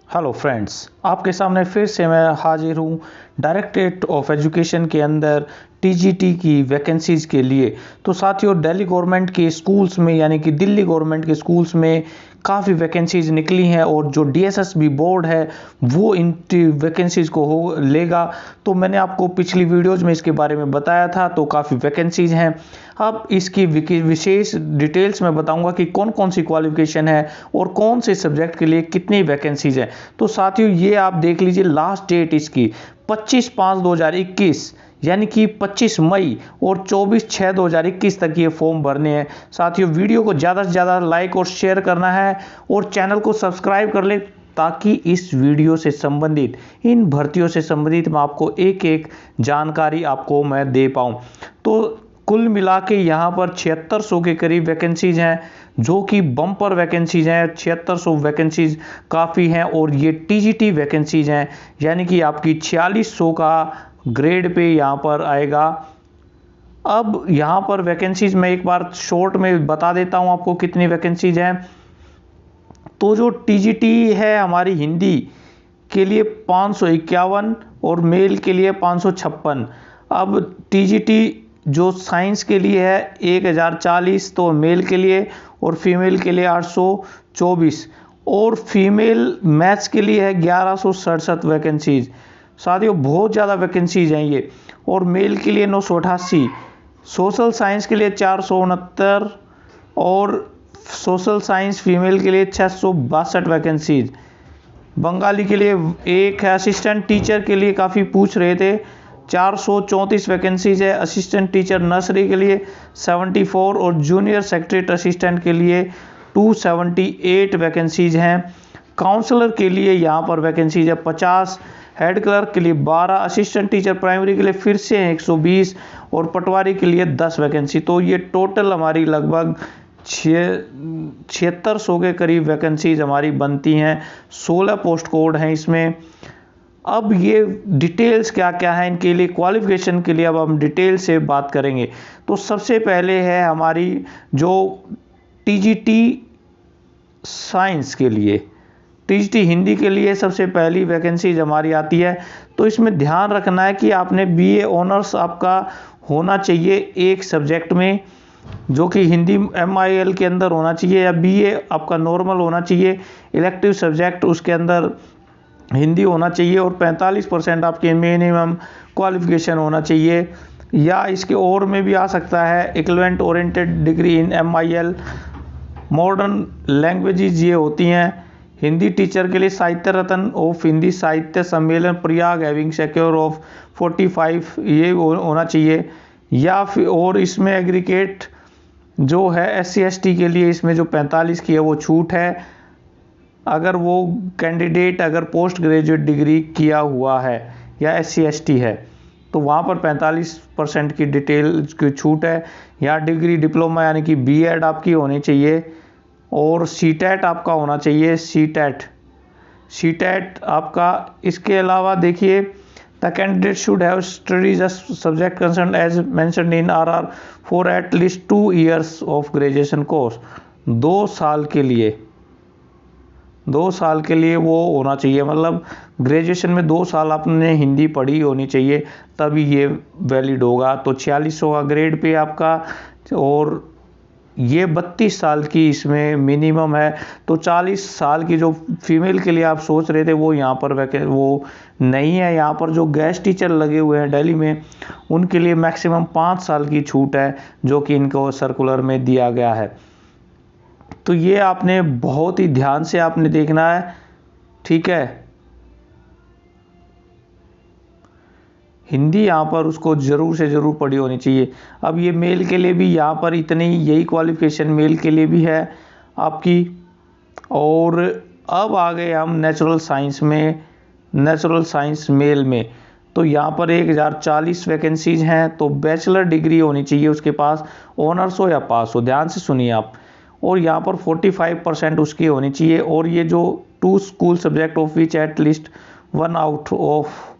Hello friends, आपके सामने फिर से मैं हाजिर हूँ डायरेक्टरेट ऑफ एजुकेशन के अंदर टीजीटी की वैकेंसीज़ के लिए। तो साथियों, दिल्ली गवर्नमेंट के स्कूल्स में यानी कि दिल्ली गवर्नमेंट के स्कूल्स में काफ़ी वैकेंसीज़ निकली हैं और जो डीएसएसबी बोर्ड है वो इन वैकेंसीज़ को हो लेगा। तो मैंने आपको पिछली वीडियोज़ में इसके बारे में बताया था। तो काफ़ी वैकेंसीज़ हैं। अब इसकी विशेष डिटेल्स में बताऊंगा कि कौन कौन सी क्वालिफिकेशन है और कौन से सब्जेक्ट के लिए कितनी वैकेंसीज हैं। तो साथियों, ये आप देख लीजिए, लास्ट डेट इसकी 25/5/2021 यानी कि 25 मई और 24/6/2021 तक ये फॉर्म भरने हैं। साथियों, वीडियो को ज़्यादा से ज़्यादा लाइक और शेयर करना है और चैनल को सब्सक्राइब कर ले ताकि इस वीडियो से संबंधित, इन भर्तियों से संबंधित मैं आपको एक एक जानकारी आपको मैं दे पाऊँ। तो कुल मिला के यहाँ पर 7600 के करीब वैकेंसीज हैं, जो कि बम्पर वैकेंसीज हैं। 7600 वैकेंसीज काफ़ी हैं और ये टीजीटी वैकेंसीज हैं, यानी कि आपकी 4600 का ग्रेड पे यहाँ पर आएगा। अब यहाँ पर वैकेंसीज मैं एक बार शॉर्ट में बता देता हूँ आपको कितनी वैकेंसीज हैं। तो जो टीजीटी है हमारी हिंदी के लिए 551 और मेल के लिए 556। अब टीजीटी जो साइंस के लिए है 1040 तो मेल के लिए, और फीमेल के लिए 824, और फीमेल मैथ्स के लिए है 1167 वैकेंसीज। साथियों, बहुत ज़्यादा वैकेंसीज हैं ये। और मेल के लिए 988, सोशल साइंस के लिए 469 और सोशल साइंस फीमेल के लिए 662 वैकेंसीज। बंगाली के लिए एक है। असिस्टेंट टीचर के लिए काफ़ी पूछ रहे थे, 434 वैकेंसीज है। असिस्टेंट टीचर नर्सरी के लिए 74 और जूनियर सेक्रेटरी असिस्टेंट के लिए 278 वैकेंसीज हैं। काउंसलर के लिए यहाँ पर वैकेंसीज है 50, हेड क्लर्क के लिए 12, असिस्टेंट टीचर प्राइमरी के लिए फिर से 120 और पटवारी के लिए 10 वैकेंसी। तो ये टोटल हमारी लगभग 7600 के करीब वैकेंसीज हमारी बनती हैं। 16 पोस्ट कोड हैं इसमें। अब ये डिटेल्स क्या क्या है इनके लिए, क्वालिफिकेशन के लिए अब हम डिटेल से बात करेंगे। तो सबसे पहले है हमारी जो टीजीटी साइंस के लिए, टीजीटी हिंदी के लिए सबसे पहली वैकेंसी हमारी आती है। तो इसमें ध्यान रखना है कि आपने बीए ऑनर्स आपका होना चाहिए एक सब्जेक्ट में, जो कि हिंदी MIL के अंदर होना चाहिए, या बीए आपका नॉर्मल होना चाहिए। इलेक्टिव सब्जेक्ट उसके अंदर हिंदी होना चाहिए और 45% आपके मिनिमम क्वालिफिकेशन होना चाहिए। या इसके और में भी आ सकता है equivalent oriented degree in MIL। Modern languages ये होती हैं। हिंदी टीचर के लिए साहित्य रत्न ऑफ हिंदी साहित्य सम्मेलन प्रयाग हैविंग सिक्योर ऑफ 45 ये होना चाहिए। या फिर और इसमें एग्रीगेट जो है SC/ST के लिए इसमें जो 45 की है वो छूट है, अगर वो कैंडिडेट अगर पोस्ट ग्रेजुएट डिग्री किया हुआ है या SC/ST है तो वहाँ पर 45% की डिटेल की छूट है। या डिग्री डिप्लोमा यानी कि BEd आपकी होनी चाहिए और CTET आपका होना चाहिए। CTET आपका। इसके अलावा देखिए, the candidate should have studies a subject concern as mentioned in RR for at least 2 years of graduation course. 2 साल के लिए वो होना चाहिए, मतलब ग्रेजुएशन में 2 साल आपने हिंदी पढ़ी होनी चाहिए, तभी ये वैलिड होगा। तो 4600 का ग्रेड पे आपका, और ये 32 साल की इसमें मिनिमम है। तो 40 साल की जो फीमेल के लिए आप सोच रहे थे वो यहाँ पर वो नहीं है। यहाँ पर जो गेस्ट टीचर लगे हुए हैं दिल्ली में, उनके लिए मैक्सिमम 5 साल की छूट है, जो कि इनको सर्कुलर में दिया गया है। तो ये आपने बहुत ही ध्यान से आपने देखना है, ठीक है। हिंदी यहाँ पर उसको ज़रूर से ज़रूर पढ़ी होनी चाहिए। अब ये मेल के लिए भी यहाँ पर इतनी यही क्वालिफिकेशन मेल के लिए भी है आपकी। और अब आ गए हम नेचुरल साइंस में, नेचुरल साइंस मेल में। तो यहाँ पर 1040 वैकेंसीज हैं। तो बैचलर डिग्री होनी चाहिए उसके पास, ऑनर्स हो या पास हो, ध्यान से सुनिए आप। और यहाँ पर 45% उसकी होनी चाहिए। और ये जो 2 school subject of which at least 1 out of,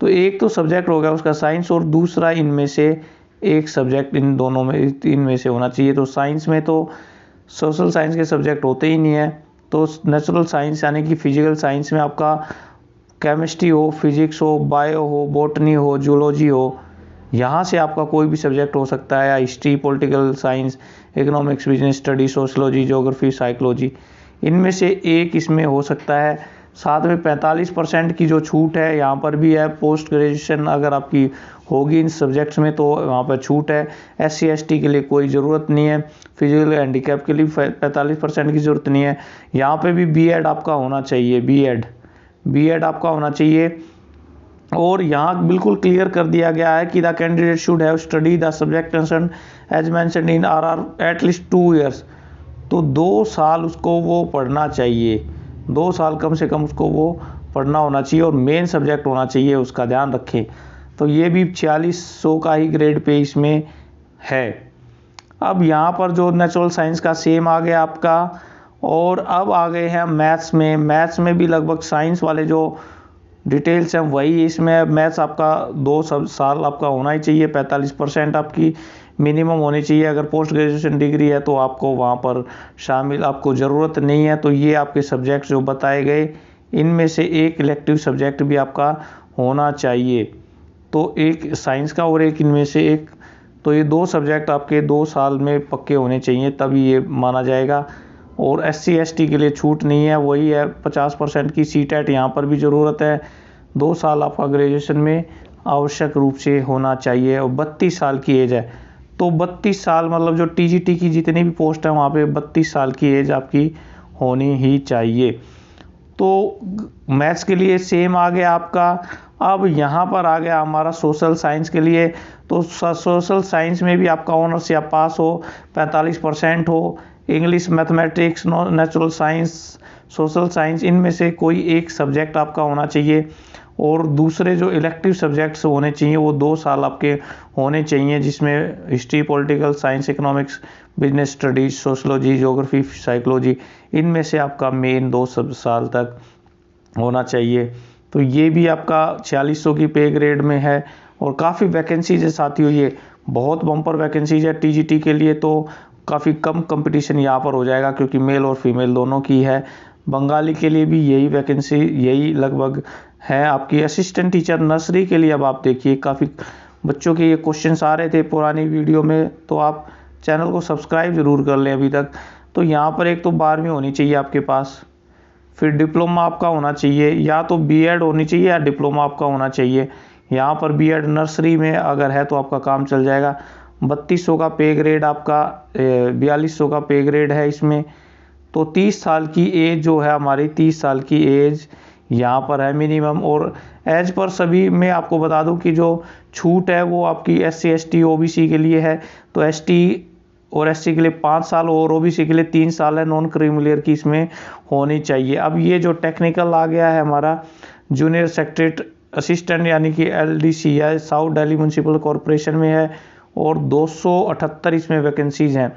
तो एक तो सब्जेक्ट हो गया उसका साइंस और दूसरा इनमें से एक सब्जेक्ट इन दोनों में, इनमें से होना चाहिए। तो साइंस में तो सोशल साइंस के सब्जेक्ट होते ही नहीं है, तो नेचुरल साइंस यानी कि फिजिकल साइंस में आपका केमिस्ट्री हो, फिजिक्स हो, बायो हो, बॉटनी हो, जूलॉजी हो, यहाँ से आपका कोई भी सब्जेक्ट हो सकता है, या history, political science, economics, business study, sociology, geography, psychology, इनमें से एक इसमें हो सकता है। साथ में 45% की जो छूट है यहाँ पर भी है। पोस्ट ग्रेजुएशन अगर आपकी होगी इन सब्जेक्ट्स में तो वहाँ पर छूट है। SC ST के लिए कोई ज़रूरत नहीं है। फिजिकल हैंडीकैप के लिए 45% की ज़रूरत नहीं है। यहाँ पे भी B.Ed आपका होना चाहिए, B.Ed आपका होना चाहिए। और यहाँ बिल्कुल क्लियर कर दिया गया है कि the candidate should have study the subject concern as mentioned in RR at least 2 years. तो 2 साल उसको वो पढ़ना चाहिए, 2 साल कम से कम उसको वो पढ़ना होना चाहिए और मेन सब्जेक्ट होना चाहिए, उसका ध्यान रखें। तो ये भी 4600 का ही ग्रेड पे इसमें है। अब यहाँ पर जो नेचुरल साइंस का सेम आ गया आपका, और अब आ गए हैं मैथ्स में भी लगभग साइंस वाले जो डिटेल्स हैं वही इसमें। मैथ्स आपका 2 साल आपका होना ही चाहिए, 45% आपकी मिनिमम होनी चाहिए। अगर पोस्ट ग्रेजुएशन डिग्री है तो आपको वहाँ पर शामिल आपको ज़रूरत नहीं है। तो ये आपके सब्जेक्ट जो बताए गए इनमें से एक इलेक्टिव सब्जेक्ट भी आपका होना चाहिए। तो एक साइंस का और एक इनमें से एक, तो ये 2 सब्जेक्ट आपके 2 साल में पक्के होने चाहिए, तभी ये माना जाएगा। और SC ST के लिए छूट नहीं है, वही है 50% की CTET यहाँ पर भी ज़रूरत है। 2 साल आपका ग्रेजुएशन में आवश्यक रूप से होना चाहिए। और 32 साल की एज है, तो 32 साल मतलब जो TGT की जितनी भी पोस्ट है वहाँ पे 32 साल की एज आपकी होनी ही चाहिए। तो मैथ्स के लिए सेम आ गया आपका। अब यहाँ पर आ गया हमारा सोशल साइंस के लिए। तो सोशल साइंस में भी आपका ऑनर्स या पास हो, 45% हो। English, mathematics, natural science, social science, इनमें से कोई एक सब्जेक्ट आपका होना चाहिए। और दूसरे जो इलेक्टिव सब्जेक्ट्स होने चाहिए वो 2 साल आपके होने चाहिए, जिसमें history, political science, economics, business studies, sociology, geography, psychology, इनमें से आपका मेन 2 साल तक होना चाहिए। तो ये भी आपका 4600 की पे ग्रेड में है। और काफ़ी वैकेंसीज है साथियों, ये बहुत बम्पर वैकेंसीज है। TGT के लिए तो काफ़ी कम कंपटीशन यहाँ पर हो जाएगा क्योंकि मेल और फीमेल दोनों की है। बंगाली के लिए भी यही वैकेंसी यही लगभग है आपकी। असिस्टेंट टीचर नर्सरी के लिए अब आप देखिए काफ़ी बच्चों के ये क्वेश्चंस आ रहे थे पुरानी वीडियो में, तो आप चैनल को सब्सक्राइब ज़रूर कर लें अभी तक। तो यहाँ पर एक तो 12वीं होनी चाहिए आपके पास, फिर डिप्लोमा आपका होना चाहिए, या तो B.Ed होनी चाहिए या डिप्लोमा आपका होना चाहिए। यहाँ पर B.Ed नर्सरी में अगर है तो आपका काम चल जाएगा। 3200 का पे ग्रेड आपका, 4200 का पे ग्रेड है इसमें। तो 30 साल की एज जो है हमारी, 30 साल की एज यहाँ पर है मिनिमम। और एज पर सभी में आपको बता दूं कि जो छूट है वो आपकी SC ST OBC के लिए है। तो ST और SC के लिए 5 साल और OBC के लिए 3 साल है। नॉन क्रीमिलियर की इसमें होनी चाहिए। अब ये जो टेक्निकल आ गया है हमारा जूनियर सेक्रेटरी असिस्टेंट यानी कि LDC है, साउथ दिल्ली म्यूनसिपल कॉरपोरेशन में है, और 278 इसमें वैकेंसीज हैं।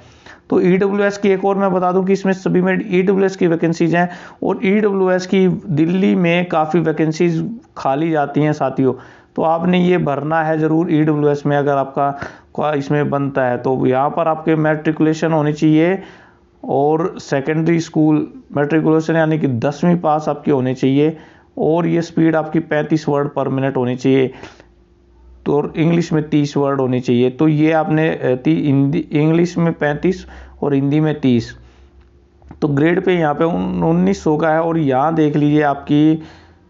तो EWS की एक और मैं बता दूं कि इसमें सभी में EWS की वैकेंसीज हैं, और EWS की दिल्ली में काफ़ी वैकेंसीज खाली जाती हैं साथियों। तो आपने ये भरना है ज़रूर EWS में अगर आपका इसमें बनता है। तो यहाँ पर आपके मैट्रिकुलेशन होनी चाहिए, और सेकेंडरी स्कूल मैट्रिकुलेशन यानी कि 10वीं पास आपकी होनी चाहिए, और ये स्पीड आपकी 35 वर्ड पर मिनट होनी चाहिए। तो इंग्लिश में 30 वर्ड होनी चाहिए। तो ये आपने इंग्लिश में 35 और हिंदी में 30। तो ग्रेड पे यहाँ पे 1900 का है। और यहाँ देख लीजिए आपकी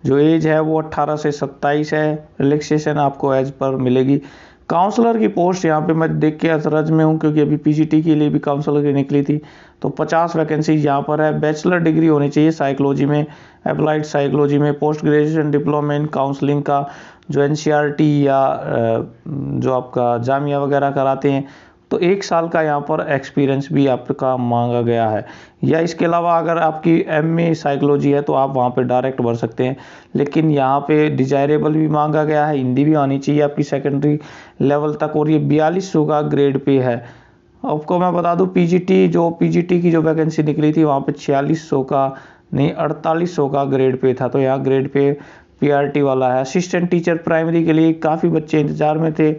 जो एज है वो 18 से 27 है। रिलैक्सेशन आपको एज पर मिलेगी। काउंसलर की पोस्ट यहाँ पे मैं देख के अचरज में हूँ क्योंकि अभी PGT के लिए भी काउंसलर की निकली थी। तो 50 वैकेंसी यहाँ पर है। बैचलर डिग्री होनी चाहिए साइकोलॉजी में, अप्लाइड साइकोलॉजी में, post graduation diploma in counselling का जो NCERT या जो आपका जामिया वगैरह कराते हैं। तो 1 साल का यहाँ पर एक्सपीरियंस भी आपका मांगा गया है। या इसके अलावा अगर आपकी MA साइकोलॉजी है तो आप वहाँ पे डायरेक्ट भर सकते हैं, लेकिन यहाँ पे डिजायरेबल भी मांगा गया है, हिंदी भी आनी चाहिए आपकी सेकेंडरी लेवल तक, और ये 4200 का ग्रेड पे है। आपको मैं बता दूं PGT की जो वैकेंसी निकली थी वहाँ पे 4600 का नहीं 4800 का ग्रेड पे था। तो यहाँ ग्रेड पे PRT वाला है। असिस्टेंट टीचर प्राइमरी के लिए काफ़ी बच्चे इंतजार में थे,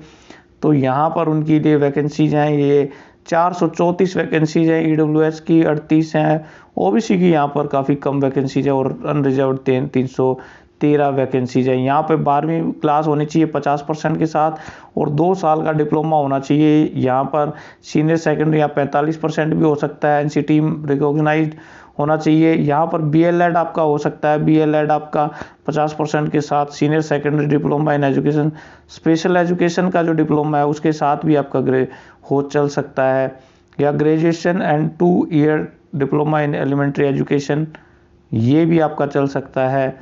तो यहाँ पर उनकी लिए वैकेंसीज हैं। ये 434 वैकेंसीज हैं, ईडब्ल्यूएस की 38 हैं, ओबीसी की यहाँ पर काफ़ी कम वैकेंसीज है और अनरिजर्व 313 वैकेंसीज है। यहाँ पे 12वीं क्लास होनी चाहिए 50% के साथ और 2 साल का डिप्लोमा होना चाहिए। यहाँ पर सीनियर सेकेंडरी या 45% भी हो सकता है, एनसीटी रिकॉग्नाइज्ड होना चाहिए। यहाँ पर बीएलएड आपका हो सकता है, बीएलएड आपका 50% के साथ, senior secondary diploma in education, special education का जो डिप्लोमा है उसके साथ भी आपका चल सकता है, या graduation and 2 year diploma in elementary education, ये भी आपका चल सकता है।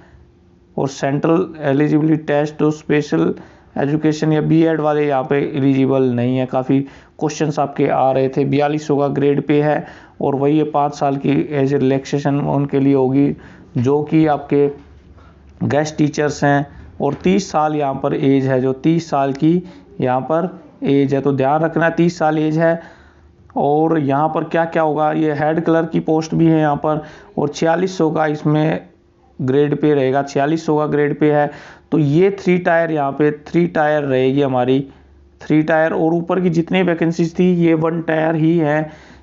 और सेंट्रल एलिजिबिलिटी टेस्ट तो स्पेशल एजुकेशन या बीएड वाले यहाँ पे एलिजिबल नहीं है। काफ़ी क्वेश्चंस आपके आ रहे थे। 4200 का ग्रेड पे है और वही 5 साल की एज रिलैक्सेशन उनके लिए होगी जो कि आपके गेस्ट टीचर्स हैं, और 30 साल यहाँ पर एज है, जो 30 साल की यहाँ पर एज है, तो ध्यान रखना 30 साल एज है। और यहाँ पर क्या क्या होगा, ये हेड क्लर्क की पोस्ट भी है यहाँ पर, और 4600 का इसमें ग्रेड पे रहेगा, 4600 का ग्रेड पे है। तो ये 3 टायर यहाँ पे 3 टायर रहेगी हमारी, 3 टायर, और ऊपर की जितनी वैकेंसीज थी ये 1 टायर ही है,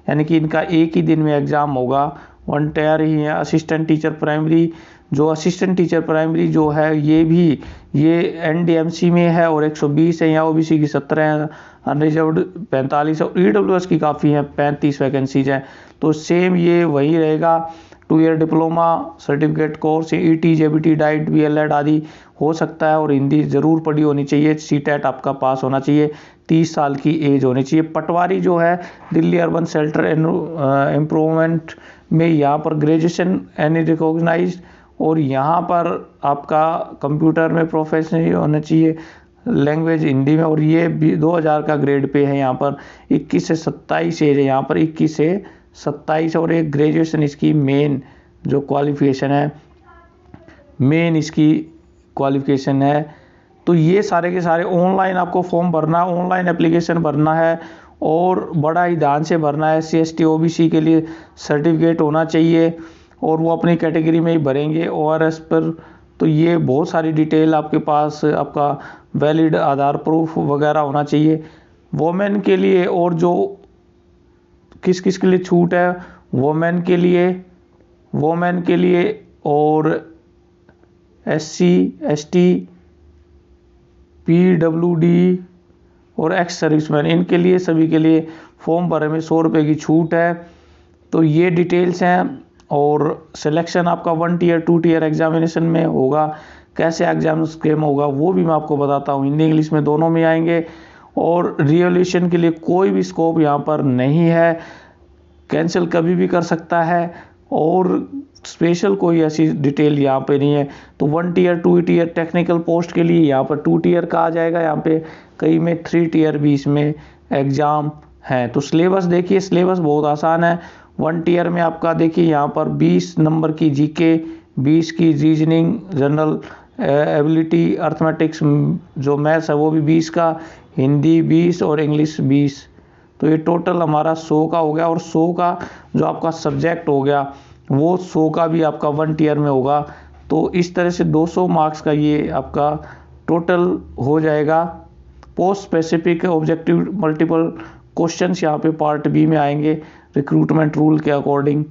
यानी कि इनका एक ही दिन में एग्ज़ाम होगा, 1 टायर ही है। असिस्टेंट टीचर प्राइमरी, जो असिस्टेंट टीचर प्राइमरी जो है ये एनडीएमसी में है और 120 है, यहाँ ओबीसी की 17 है, अनरिजर्व्ड 45 और ईडब्ल्यूएस की काफ़ी है, 35 वैकेंसीज हैं। तो सेम ये वही रहेगा, 2 year diploma certificate course, ET, JBT, diet, B.El.Ed आदि हो सकता है, और हिंदी ज़रूर पढ़ी होनी चाहिए, सीटेट आपका पास होना चाहिए, 30 साल की एज होनी चाहिए। पटवारी जो है दिल्ली अर्बन शेल्टर इम्प्रूवमेंट में, यहाँ पर ग्रेजुएशन एनी रिकॉग्नाइज्ड, और यहाँ पर आपका कंप्यूटर में प्रोफेशनल होना चाहिए, लैंग्वेज हिंदी में, और ये 2000 का ग्रेड पे है। यहाँ पर 21 से 27 एज है, यहाँ पर 21 से 27, और एक ग्रेजुएशन इसकी मेन जो क्वालिफिकेशन है, मेन इसकी क्वालिफिकेशन है। तो ये सारे के सारे ऑनलाइन आपको फॉर्म भरना, ऑनलाइन एप्लीकेशन भरना है, और बड़ा ही ध्यान से भरना है। SC ST OBC के लिए सर्टिफिकेट होना चाहिए और वो अपनी कैटेगरी में ही भरेंगे ORS पर। तो ये बहुत सारी डिटेल आपके पास, आपका वैलिड आधार प्रूफ वगैरह होना चाहिए। वोमेन के लिए, और जो किस किस के लिए छूट है, वोमेन के लिए और SC ST PWD और एक्स सर्विसमैन, इनके लिए सभी के लिए फॉर्म भरने में 100 रुपये की छूट है। तो ये डिटेल्स हैं, और सिलेक्शन आपका 1 टीयर 2 टीयर एग्जामिनेशन में होगा। कैसे एग्जाम स्कीम होगा वो भी मैं आपको बताता हूँ, हिंदी इंग्लिश में दोनों में आएंगे। और रिवॉल्यूशन के लिए कोई भी स्कोप यहाँ पर नहीं है, कैंसिल कभी भी कर सकता है, और स्पेशल कोई ऐसी डिटेल यहाँ पे नहीं है। तो 1 टीयर 2 टीयर टेक्निकल पोस्ट के लिए यहाँ पर 2 टीयर का आ जाएगा, यहाँ पे कई में 3 टीयर भी इसमें एग्ज़ाम है। तो सिलेबस देखिए, सिलेबस बहुत आसान है। 1 टीयर में आपका देखिए यहाँ पर 20 नंबर की जीके, 20 की रीजनिंग, जनरल एबिलिटी, अर्थमेटिक्स, जो मैथ्स है वो भी 20 का, हिंदी 20 और इंग्लिश 20। तो ये टोटल हमारा 100 का हो गया, और 100 का जो आपका सब्जेक्ट हो गया वो 100 का भी आपका 1 टीयर में होगा। तो इस तरह से 200 मार्क्स का ये आपका टोटल हो जाएगा। Post specific objective multiple questions यहाँ पे पार्ट बी में आएंगे रिक्रूटमेंट रूल के अकॉर्डिंग।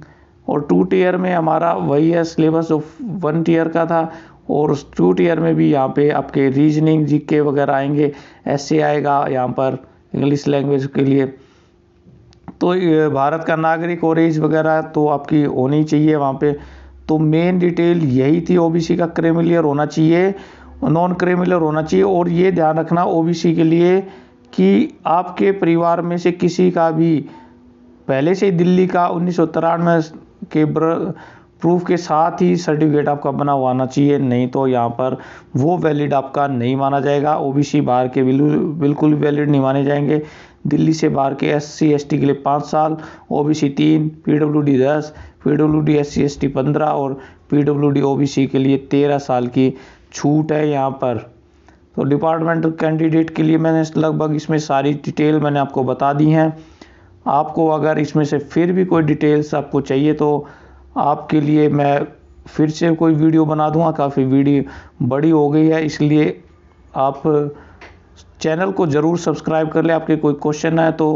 और 2 टीयर में हमारा वही है सिलेबस जो 1 टीयर का था, और 2 टीयर में भी यहाँ पे आपके रीजनिंग जीके वगैरह आएंगे, ऐसे आएगा यहाँ पर इंग्लिश लैंग्वेज के लिए। तो भारत का नागरिक और एज वगैरह तो आपकी होनी चाहिए वहाँ पे। तो मेन डिटेल यही थी, ओबीसी का क्रीमिलियर होना चाहिए, नॉन क्रीमिलियर होना चाहिए। और ये ध्यान रखना ओबीसी के लिए कि आपके परिवार में से किसी का भी पहले से दिल्ली का 1993 के प्रूफ के साथ ही सर्टिफिकेट आपका बना हुआ आना चाहिए, नहीं तो यहाँ पर वो वैलिड आपका नहीं माना जाएगा। ओबीसी बाहर के बिल्कुल वैलिड नहीं माने जाएंगे। दिल्ली से बाहर के SC ST के लिए 5 साल, OBC 3, PWD 10, PWD SC ST 15 और PWD OBC के लिए 13 साल की छूट है यहाँ पर। तो डिपार्टमेंटल कैंडिडेट के लिए मैंने लगभग इसमें सारी डिटेल मैंने आपको बता दी हैं। आपको अगर इसमें से फिर भी कोई डिटेल्स आपको चाहिए तो आपके लिए मैं फिर से कोई वीडियो बना दूंगा। काफ़ी वीडियो बड़ी हो गई है, इसलिए आप चैनल को ज़रूर सब्सक्राइब कर ले। आपके कोई क्वेश्चन है तो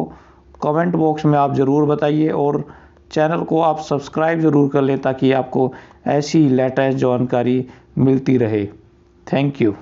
कमेंट बॉक्स में आप ज़रूर बताइए और चैनल को आप सब्सक्राइब ज़रूर कर लें ताकि आपको ऐसी लेटेस्ट जानकारी मिलती रहे। Thank you.